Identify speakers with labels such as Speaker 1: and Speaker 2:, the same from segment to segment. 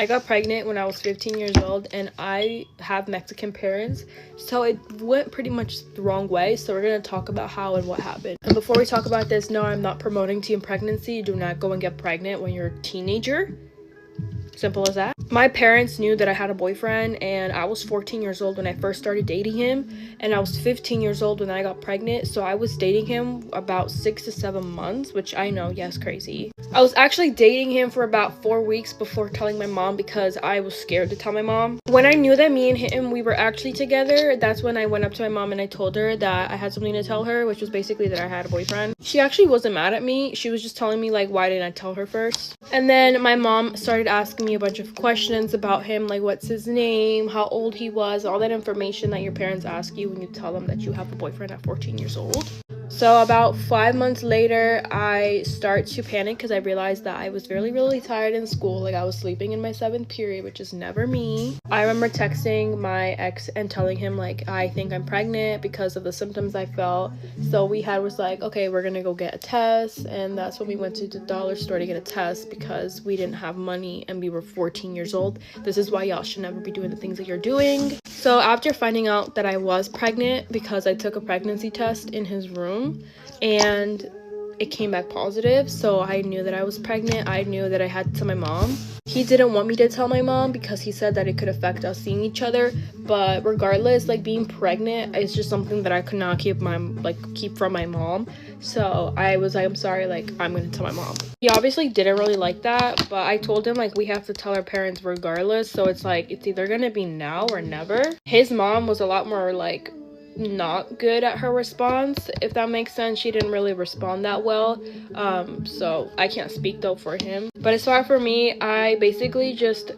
Speaker 1: I got pregnant when I was 15 years old, and I have Mexican parents, so it went pretty much the wrong way. So we're going to talk about how and what happened. And before we talk about this, no, I'm not promoting teen pregnancy. Do not go and get pregnant when you're a teenager. Simple as that. My parents knew that I had a boyfriend, and I was 14 years old when I first started dating him, and I was 15 years old when I got pregnant. So I was dating him about 6 to 7 months, which I know, yes, crazy. I was actually dating him for about 4 weeks before telling my mom, because I was scared to tell my mom. When I knew that me and him, we were actually together, that's when I went up to my mom and I told her that I had something to tell her, which was basically that I had a boyfriend. She actually wasn't mad at me. She was just telling me, like, why didn't I tell her first? And then my mom started asking me a bunch of questions about him, like what's his name, how old he was, all that information that your parents ask you when you tell them that you have a boyfriend at 14 years old. So about 5 months later, I start to panic because I realized that I was really tired in school. Like, I was sleeping in my 7th period, which is never me. I remember texting my ex and telling him, like, I think I'm pregnant because of the symptoms I felt. So we was like, okay, we're gonna go get a test. And that's when we went to the dollar store to get a test because we didn't have money and we were 14 years old. This is why y'all should never be doing the things that you're doing. So after finding out that I was pregnant, because I took a pregnancy test in his room, and it came back positive, so I knew that I was pregnant. I knew that I had to tell my mom. He didn't want me to tell my mom because he said that it could affect us seeing each other, but regardless, like, being pregnant is just something that I could not keep from my mom. So I was like, I'm sorry, like, I'm gonna tell my mom. He obviously didn't really like that, but I told him, like, we have to tell our parents regardless, so it's like, it's either gonna be now or never. His mom was a lot more, like, not good at her response, if that makes sense. She didn't really respond that well, so I can't speak though for him. But as far for me, I basically just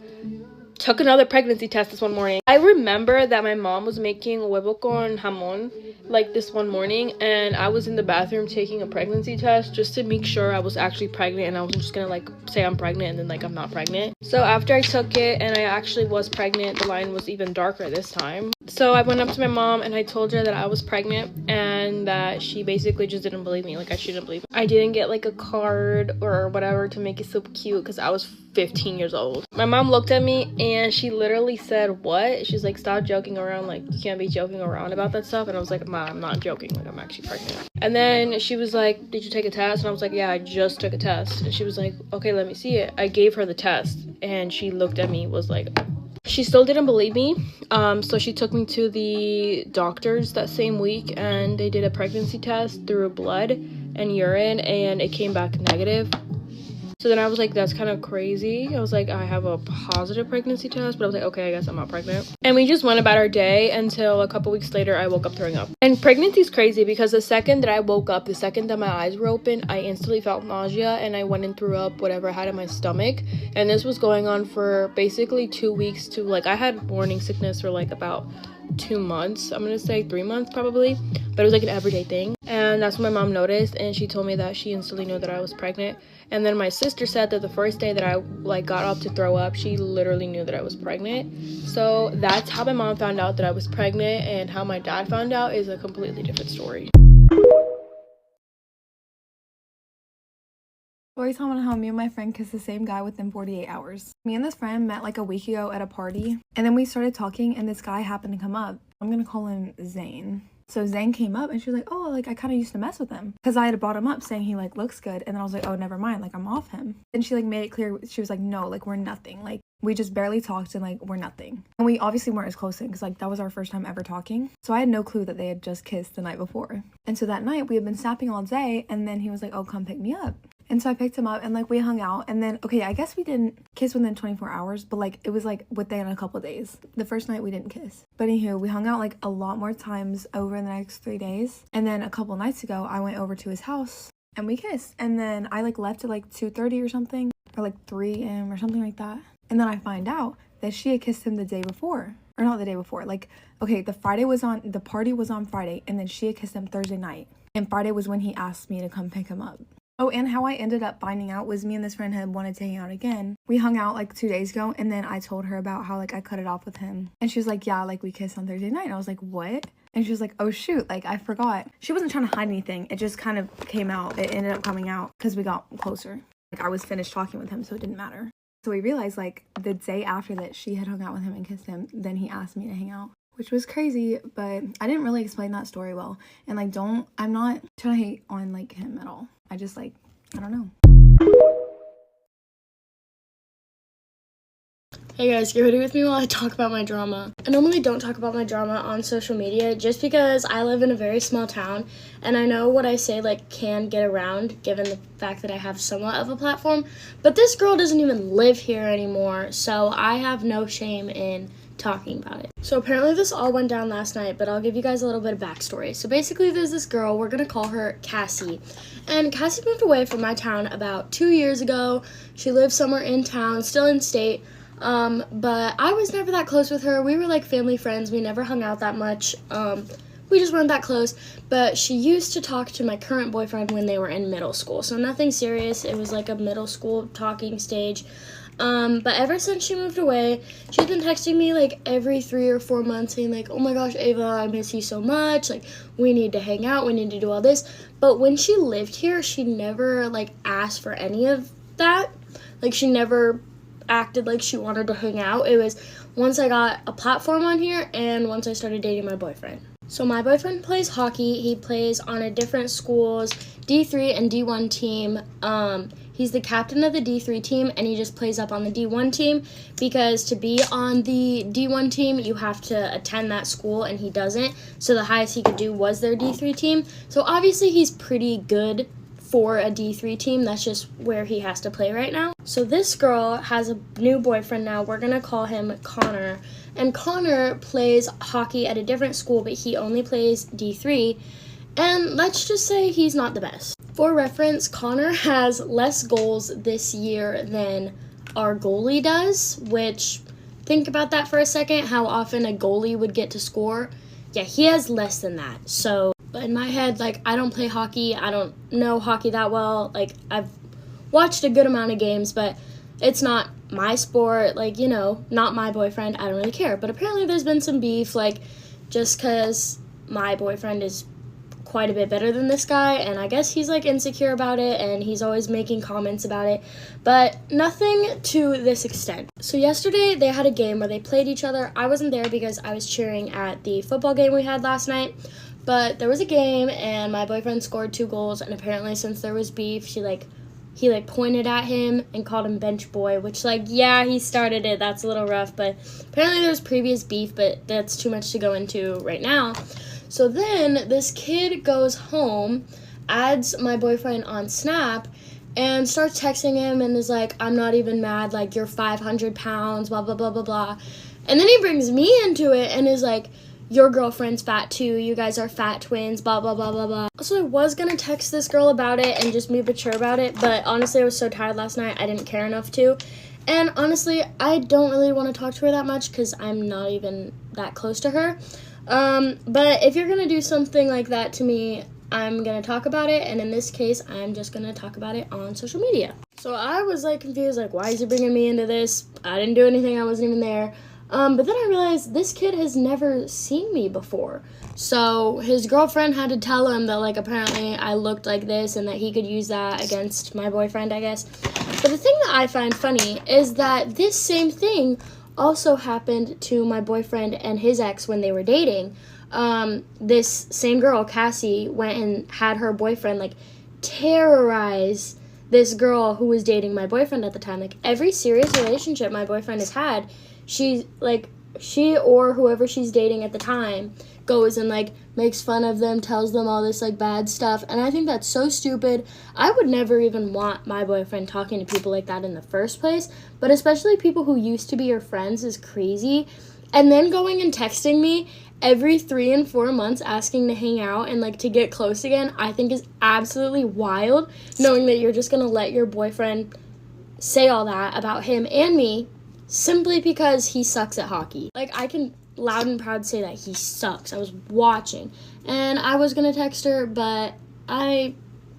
Speaker 1: took another pregnancy test this one morning. I remember that my mom was making huevo con jamon like this one morning, and I was in the bathroom taking a pregnancy test just to make sure I was actually pregnant, and I wasn't just gonna like say I'm pregnant and then like I'm not pregnant. So after I took it and I actually was pregnant, the line was even darker this time. So I went up to my mom and I told her that I was pregnant, and that she basically just didn't believe me. Like, I shouldn't believe me. I didn't get like a card or whatever to make it so cute because I was 15 years old. My mom looked at me and she literally said, what? She's like, stop joking around. Like, you can't be joking around about that stuff. And I was like, Ma, I'm not joking. Like, I'm actually pregnant. And then she was like, did you take a test? And I was like, yeah, I just took a test. And she was like, okay, let me see it. I gave her the test and she looked at me, was like, she still didn't believe me. So she took me to the doctors that same week, and they did a pregnancy test through blood and urine, and it came back negative. So then I was like, that's kind of crazy. I was like, I have a positive pregnancy test, but I was like, okay, I guess I'm not pregnant. And we just went about our day until a couple weeks later, I woke up throwing up. And pregnancy is crazy because the second that I woke up, the second that my eyes were open, I instantly felt nausea, and I went and threw up whatever I had in my stomach. And this was going on for basically 2 weeks to, like, I had morning sickness for like about 2 months. I'm gonna say 3 months probably, but it was like an everyday thing. And that's when my mom noticed, and she told me that she instantly knew that I was pregnant. And then my sister said that the first day that I like got up to throw up, she literally knew that I was pregnant. So that's how my mom found out that I was pregnant, and how my dad found out is a completely different story.
Speaker 2: Story time on how me and my friend kissed the same guy within 48 hours. Me and this friend met like a week ago at a party, and then we started talking, and this guy happened to come up. I'm gonna call him Zane. So Zane came up and she was like, oh, like, I kind of used to mess with him because I had brought him up saying he like looks good, and then I was like, oh, never mind, like, I'm off him. Then she like made it clear, she was like, no, like, we're nothing, like, we just barely talked, and like, we're nothing. And we obviously weren't as close then because like that was our first time ever talking, so I had no clue that they had just kissed the night before. And so that night we had been snapping all day, and then he was like, oh, come pick me up. And so I picked him up, and like we hung out, and then, okay, I guess we didn't kiss within 24 hours, but like it was like within a couple of days. The first night we didn't kiss, but anywho, we hung out like a lot more times over the next 3 days. And then a couple nights ago I went over to his house and we kissed, and then I like left at like 2:30 or something, or like 3 a.m. or something like that. And then I find out that she had kissed him the day before, or not the day before, like, okay, the party was on Friday, and then she had kissed him Thursday night, and Friday was when he asked me to come pick him up. Oh, and how I ended up finding out was me and this friend had wanted to hang out again. We hung out like 2 days ago, and then I told her about how like I cut it off with him. And she was like, yeah, like we kissed on Thursday night. And I was like, what? And she was like, oh shoot, like I forgot. She wasn't trying to hide anything. It just kind of came out. It ended up coming out because we got closer. Like I was finished talking with him, so it didn't matter. So we realized like the day after that she had hung out with him and kissed him, then he asked me to hang out, which was crazy, but I didn't really explain that story well. And like, I'm not trying to hate on like him at all. I just like, I don't know.
Speaker 3: Hey guys, get ready with me while I talk about my drama. I normally don't talk about my drama on social media just because I live in a very small town and I know what I say like can get around given the fact that I have somewhat of a platform, but this girl doesn't even live here anymore, so I have no shame in talking about it. So apparently this all went down last night, but I'll give you guys a little bit of backstory. So basically there's this girl, we're gonna call her Cassie, and Cassie moved away from my town about 2 years ago. She lives somewhere in town, still in state. But I was never that close with her. We were like family friends. We never hung out that much. We just weren't that close. But she used to talk to my current boyfriend when they were in middle school. So nothing serious. It was like a middle school talking stage. But ever since she moved away, she's been texting me like every 3 or 4 months saying like, oh my gosh, Ava, I miss you so much. Like, we need to hang out. We need to do all this. But when she lived here, she never like asked for any of that. Like, she never acted like she wanted to hang out. It was once I got a platform on here and once I started dating my boyfriend. So my boyfriend plays hockey. He plays on a different school's D3 and D1 team. He's the captain of the D3 team and he just plays up on the D1 team because to be on the D1 team you have to attend that school and he doesn't. So the highest he could do was their D3 team. So obviously he's pretty good for a D3 team. That's just where he has to play right now. So this girl has a new boyfriend now. We're gonna call him Connor. And Connor plays hockey at a different school, but he only plays D3. And let's just say he's not the best. For reference, Connor has less goals this year than our goalie does, which, think about that for a second, how often a goalie would get to score. Yeah, he has less than that. So, but in my head, like, I don't play hockey. I don't know hockey that well. Like, I've watched a good amount of games, but it's not my sport. Like, you know, not my boyfriend. I don't really care. But apparently there's been some beef, like, just because my boyfriend is quite a bit better than this guy, and I guess he's, like, insecure about it, and he's always making comments about it, but nothing to this extent. So yesterday, they had a game where they played each other. I wasn't there because I was cheering at the football game we had last night, but there was a game, and my boyfriend scored 2 goals, and apparently since there was beef, he pointed at him and called him bench boy, which, like, yeah, he started it. That's a little rough, but apparently there was previous beef, but that's too much to go into right now. So then this kid goes home, adds my boyfriend on Snap, and starts texting him and is like, I'm not even mad, like, you're 500 pounds, blah, blah, blah, blah, blah. And then he brings me into it and is like, your girlfriend's fat too, you guys are fat twins, blah, blah, blah, blah, blah. So I was gonna text this girl about it and just be mature about it, but honestly I was so tired last night, I didn't care enough to. And honestly, I don't really want to talk to her that much because I'm not even that close to her. But if you're gonna do something like that to me, I'm gonna talk about it, and in this case, I'm just gonna talk about it on social media. So I was like confused, like, why is he bringing me into this? I didn't do anything, I wasn't even there. But then I realized this kid has never seen me before. So his girlfriend had to tell him that, like, apparently I looked like this and that he could use that against my boyfriend, I guess. But the thing that I find funny is that this same thing also happened to my boyfriend and his ex when they were dating. This same girl, Cassie, went and had her boyfriend, like, terrorize this girl who was dating my boyfriend at the time. Like, every serious relationship my boyfriend has had, she or whoever she's dating at the time goes and, like, makes fun of them, tells them all this, like, bad stuff, and I think that's so stupid. I would never even want my boyfriend talking to people like that in the first place, but especially people who used to be your friends is crazy. And then going and texting me every 3 and 4 months asking to hang out and, like, to get close again, I think is absolutely wild, knowing that you're just gonna let your boyfriend say all that about him and me simply because he sucks at hockey. Like, I can loud and proud say that he sucks. I was watching, and I was gonna text her, but I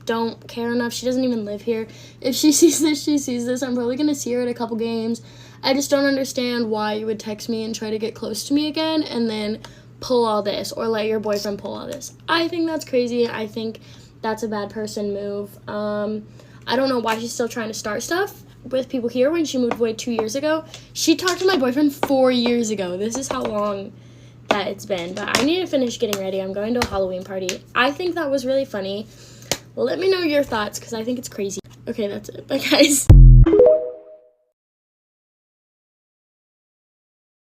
Speaker 3: don't care enough. She doesn't even live here. If she sees this, she sees this. I'm probably gonna see her at a couple games. I just don't understand why you would text me and try to get close to me again and then pull all this or let your boyfriend pull all this. I think that's crazy. I think that's a bad person move. I don't know why she's still trying to start stuff. with people here when she moved away 2 years ago. She talked to my boyfriend 4 years ago. This is how long that it's been. But I need to finish getting ready. I'm going to a Halloween party. I think that was really funny. Let me know your thoughts because I think it's crazy. Okay, that's it. Bye, guys.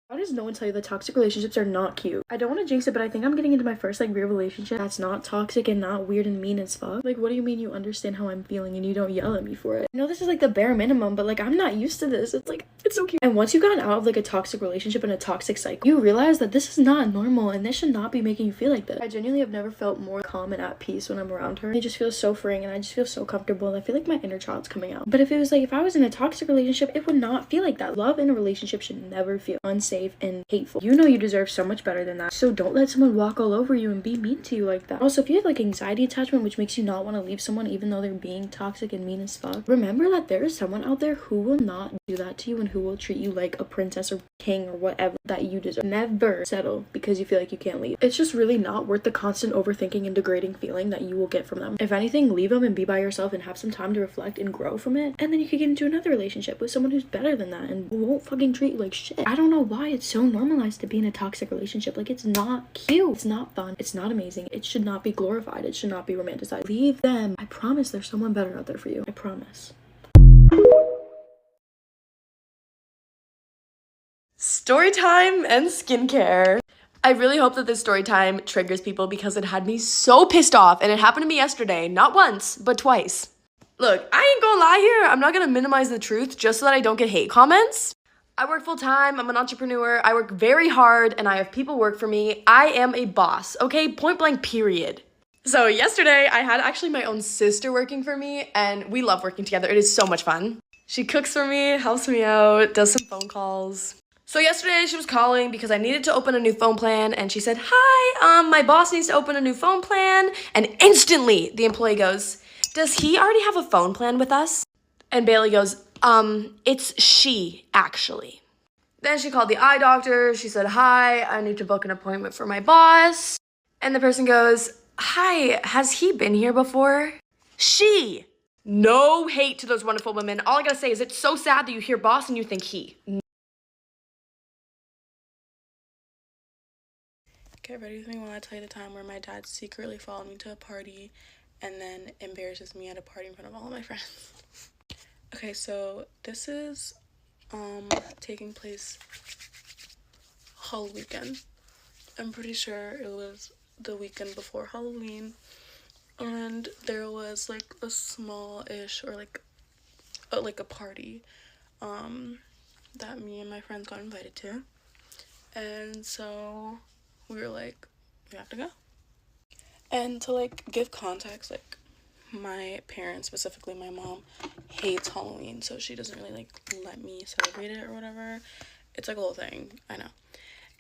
Speaker 1: Why does no one tell you that toxic relationships are not cute? I don't want to jinx it, but I think I'm getting into my first, like, real relationship that's not toxic and not weird and mean as fuck. Like, what do you mean you understand how I'm feeling and you don't yell at me for it? I know this is, like, the bare minimum, but, like, I'm not used to this. It's, like, it's so cute. And once you've gotten out of, like, a toxic relationship and a toxic cycle, you realize that this is not normal and this should not be making you feel like this. I genuinely have never felt more calm and at peace when I'm around her. It just feels so freeing and I just feel so comfortable. I feel like my inner child's coming out. But if it was, like, if I was in a toxic relationship, it would not feel like that. Love in a relationship should never feel unsafe and hateful. You know you deserve so much better than that. So don't let someone walk all over you and be mean to you like that. Also, if you have like anxiety attachment, which makes you not want to leave someone even though they're being toxic and mean as fuck, remember that there is someone out there who will not do that to you and who will treat you like a princess or king or whatever that you deserve. Never settle because you feel like you can't leave. It's just really not worth the constant overthinking and degrading feeling that you will get from them. If anything, leave them and be by yourself and have some time to reflect and grow from it. And then you could get into another relationship with someone who's better than that and who won't fucking treat you like shit. I don't know why it's so normalized to be in a toxic relationship. Like, it's not cute. It's not fun. It's not amazing. It should not be glorified. It should not be romanticized. Leave them. I promise there's someone better out there for you. I promise.
Speaker 4: Story time and skincare. I really hope that this story time triggers people because it had me so pissed off, and it happened to me yesterday, not once, but twice. Look, I ain't gonna lie here. I'm not gonna minimize the truth just so that I don't get hate comments. I work full time, I'm an entrepreneur, I work very hard, and I have people work for me. I am a boss, okay? Point blank, period. So yesterday, I had actually my own sister working for me, and we love working together. It is so much fun. She cooks for me, helps me out, does some phone calls. So yesterday, she was calling because I needed to open a new phone plan, and she said, hi, my boss needs to open a new phone plan, and instantly, the employee goes, does he already have a phone plan with us? And Bailey goes, it's she, actually. Then she called the eye doctor. She said, hi, I need to book an appointment for my boss. And the person goes, hi, has he been here before? She. No hate to those wonderful women. All I gotta say is it's so sad that you hear boss and you think he. Get ready with me while I tell you the time where my dad secretly followed me to a party and then embarrasses me at a party in front of all of my friends. Okay, so this is taking place Halloween weekend. I'm pretty sure it was the weekend before Halloween, and there was like a small-ish or like a party that me and my friends got invited to, and so we were like, we have to go. And to like give context, like my parents, specifically my mom, hates Halloween, so she doesn't really like let me celebrate it or whatever. It's like a whole thing, I know.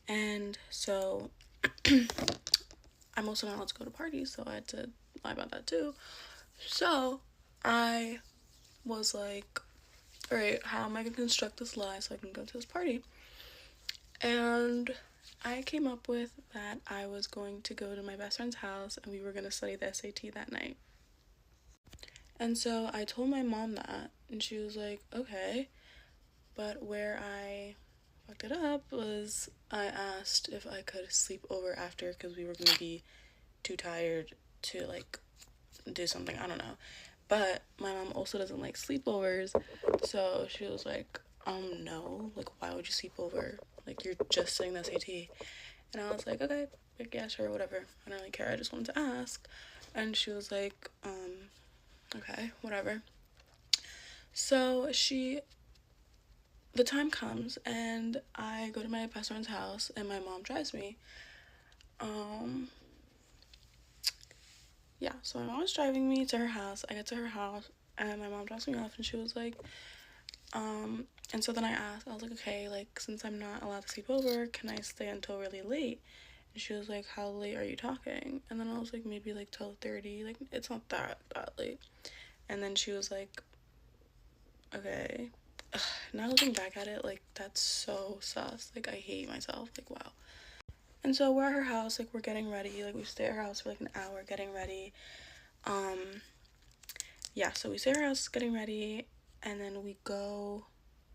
Speaker 4: And so I'm also not allowed to go to parties, so I had to lie about that too. So I was like, all right, how am I gonna construct this lie so I can go to this party? And I came up with that I was going to go to my best friend's house and we were gonna study the SAT that night. And so I told my mom that, and she was like, okay. But where I fucked it up was I asked if I could sleep over after because we were going to be too tired to, like, do something. I don't know. But my mom also doesn't like sleepovers, so she was like, no. Like, why would you sleep over? Like, you're just studying the SAT. And I was like, okay, like, yeah, sure, whatever. I don't really care. I just wanted to ask. And she was like, okay, whatever. So the time comes and I go to my best friend's house and my mom drives me. Yeah, so my mom was driving me to her house. I get to her house and my mom drops me off and she was like, and so then I was like, okay, like, since I'm not allowed to sleep over, can I stay until really late? And she was like, how late are you talking? And then I was like, maybe like 12:30, like, it's not that late. And then she was like, okay. Ugh, now looking back at it, like, that's so sus. Like, I hate myself. Like, wow. And so we're at her house, like, we're getting ready. Like, we stay at her house for like an hour getting ready. Yeah, so we stay at her house getting ready. and then we go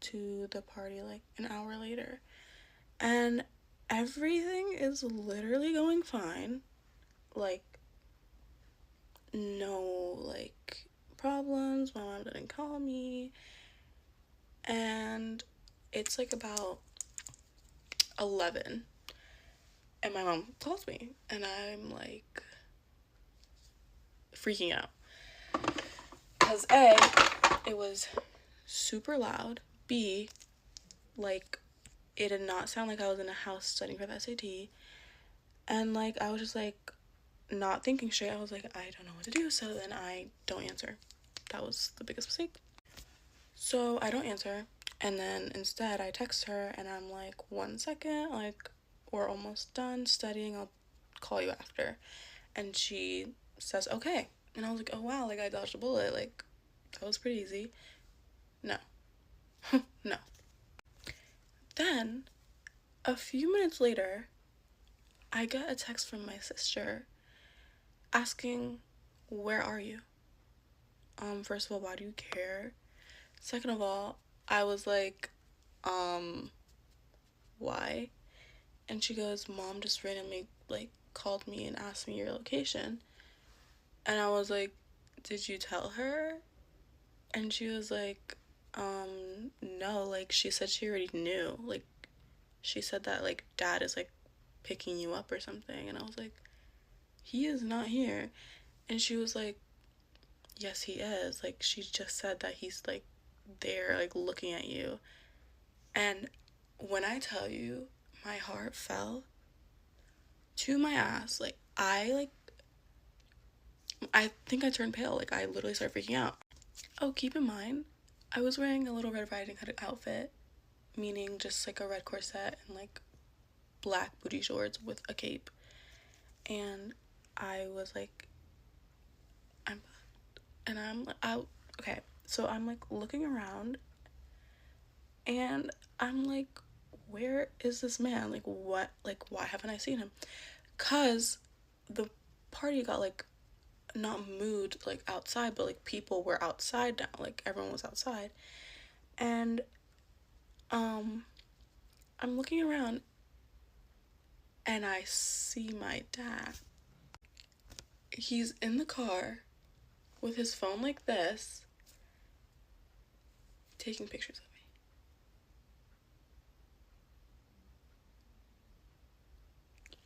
Speaker 4: to the party like an hour later, and everything is literally going fine. Like, no, like, problems. My mom didn't call me. And it's like about 11. And my mom calls me. And I'm like freaking out. Because A, it was super loud. B, like, it did not sound like I was in a house studying for the SAT. And like, I was just like not thinking straight. I was like, I don't know what to do. So then I don't answer. That was the biggest mistake. So I don't answer. And then instead I text her and I'm like, 1 second, like, we're almost done studying. I'll call you after. And she says, okay. And I was like, oh wow, like I dodged a bullet. Like, that was pretty easy. No. No. Then a few minutes later, I get a text from my sister asking, where are you? First of all, why do you care? Second of all, I was like, why? And she goes, Mom just randomly, like, called me and asked me your location. And I was like, did you tell her? And she was like, no, like, she said she already knew. Like, she said that, like, Dad is, like, picking you up or something. And I was like, he is not here. And she was like, yes, he is. Like, she just said that he's, like, there, like, looking at you. And when I tell you, my heart fell to my ass. Like, I think I turned pale. Like, I literally started freaking out. Oh, keep in mind, I was wearing a Little Red Riding Hood outfit, meaning just, like, a red corset and, like, black booty shorts with a cape. And I was like, I'm fucked. And I'm out. Okay, so I'm, like, looking around, and I'm like, where is this man? Like, what? Like, why haven't I seen him? 'Cause the party got, like, not moved, like, outside, but, like, people were outside now. Like, everyone was outside. And, I'm looking around, and I see my dad. He's in the car with his phone like this, taking pictures of me.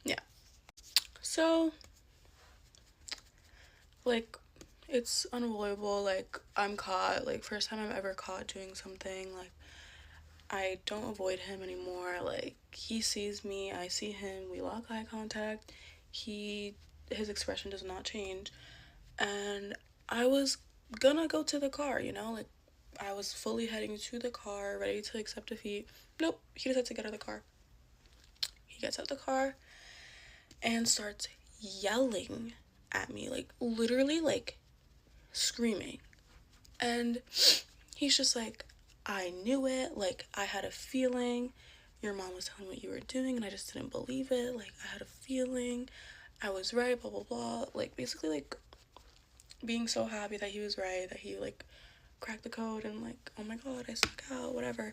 Speaker 4: Yeah. So, like, it's unavoidable. Like, I'm caught. Like, first time I'm ever caught doing something. Like, I don't avoid him anymore. Like, he sees me, I see him, we lock eye contact. His expression does not change. And I was gonna go to the car, you know? Like, I was fully heading to the car, ready to accept defeat. Nope, he decided to get out of the car. He gets out of the car and starts yelling at me, like, literally, like, screaming. And he's just like, I knew it, like, I had a feeling, your mom was telling me what you were doing, and I just didn't believe it, like, I had a feeling, I was right, blah, blah, blah, like, basically, like, being so happy that he was right, that he, like, cracked the code, and, like, oh my god, I stuck out, whatever.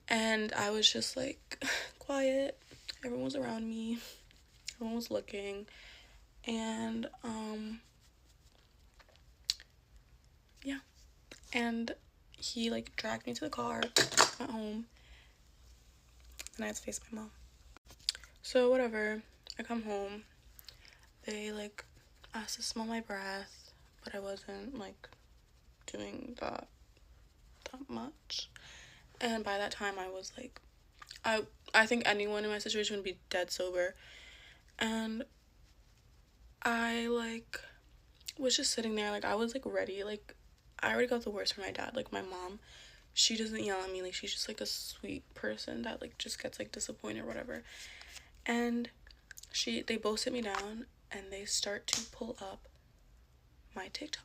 Speaker 4: And I was just, like, quiet, everyone was around me, everyone was looking, and, yeah, and he, like, dragged me to the car, went home, and I had to face my mom. So, whatever, I come home, they, like, asked to smell my breath, but I wasn't, like, doing that much. And by that time, I was, like, I think anyone in my situation would be dead sober. And I, like, was just sitting there, like, I was, like, ready, like, I already got the worst from my dad. Like, my mom, she doesn't yell at me, like, she's just, like, a sweet person that, like, just gets, like, disappointed or whatever. And they both sit me down, and they start to pull up my TikTok.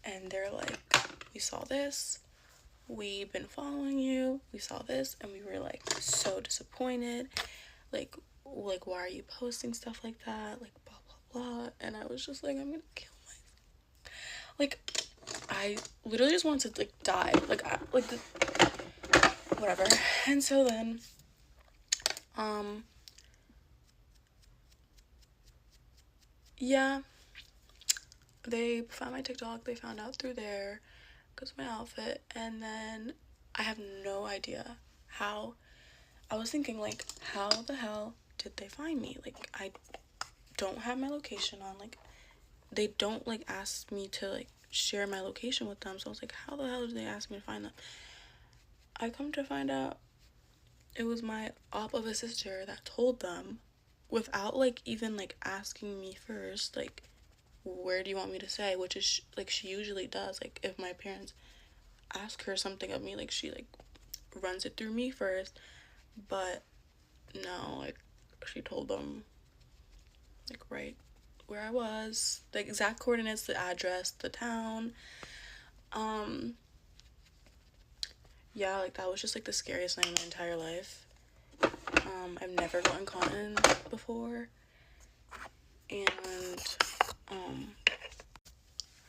Speaker 4: And they're like, we saw this, we've been following you, we saw this, and we were, like, so disappointed. Like, why are you posting stuff like that? Like, blah, blah, blah. And I was just like, I'm gonna kill myself. Like, I literally just wanted to like die, whatever. And so then yeah, they found my TikTok, they found out through there because of my outfit, and then I have no idea how. I was thinking, like, how the hell did they find me? Like, I don't have my location on, like, they don't, like, ask me to, like, share my location with them, so I was like, how the hell did they ask me to find them? I come to find out it was my op of a sister that told them without, like, even, like, asking me first, like, where do you want me to say, which is, like, she usually does, like, if my parents ask her something of me, like, she, like, runs it through me first, but no, like, she told them, like, right where I was, the exact coordinates, the address, the town. Yeah, like, that was just, like, the scariest night of my entire life. I've never gotten caught in before, and,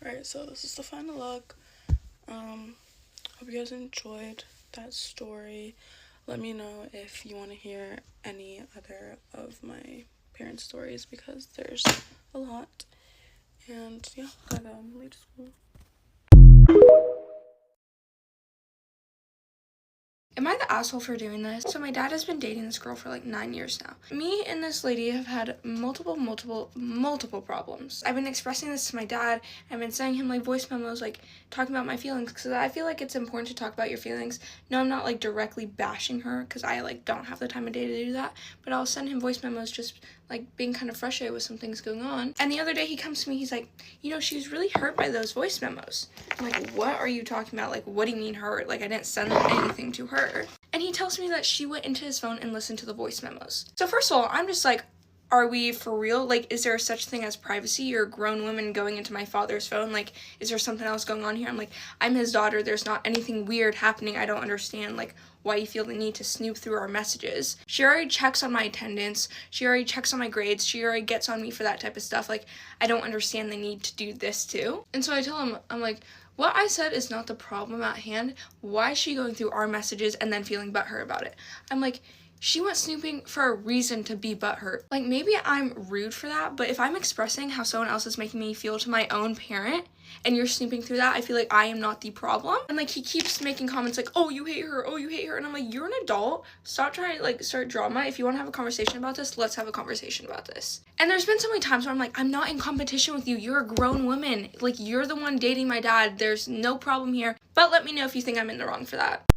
Speaker 4: alright, so this is the final look. Hope you guys enjoyed that story. Let me know if you want to hear any other of my parents' stories, because there's a lot. And yeah, I gotta leave school.
Speaker 1: Am I the asshole for doing this? So my dad has been dating this girl for like 9 years now. Me and this lady have had multiple problems. I've been expressing this to my dad. I've been sending him like voice memos, like talking about my feelings, because I feel like it's important to talk about your feelings. No, I'm not like directly bashing her, because I like don't have the time of day to do that, but I'll send him voice memos just like being kind of frustrated with some things going on. And the other day he comes to me, he's like, you know, she was really hurt by those voice memos. I'm like, what are you talking about? Like, what do you mean hurt? Like, I didn't send anything to her. And he tells me that she went into his phone and listened to the voice memos. So first of all, I'm just like, are we for real? Like, is there such thing as privacy? You're a grown woman going into my father's phone. Like, is there something else going on here? I'm like, I'm his daughter. There's not anything weird happening. I don't understand, like, why you feel the need to snoop through our messages. She already checks on my attendance. She already checks on my grades. She already gets on me for that type of stuff. Like, I don't understand the need to do this too. And so I tell him, I'm like, what I said is not the problem at hand. Why is she going through our messages and then feeling butthurt about it? I'm like, she went snooping for a reason to be butthurt. Like, maybe I'm rude for that, but if I'm expressing how someone else is making me feel to my own parent, and you're snooping through that, I feel like I am not the problem. And like, he keeps making comments like, oh, you hate her, oh, you hate her. And I'm like, you're an adult. Stop trying to like start drama. If you want to have a conversation about this, let's have a conversation about this. And there's been so many times where I'm like, I'm not in competition with you. You're a grown woman. Like, you're the one dating my dad. There's no problem here. But let me know if you think I'm in the wrong for that.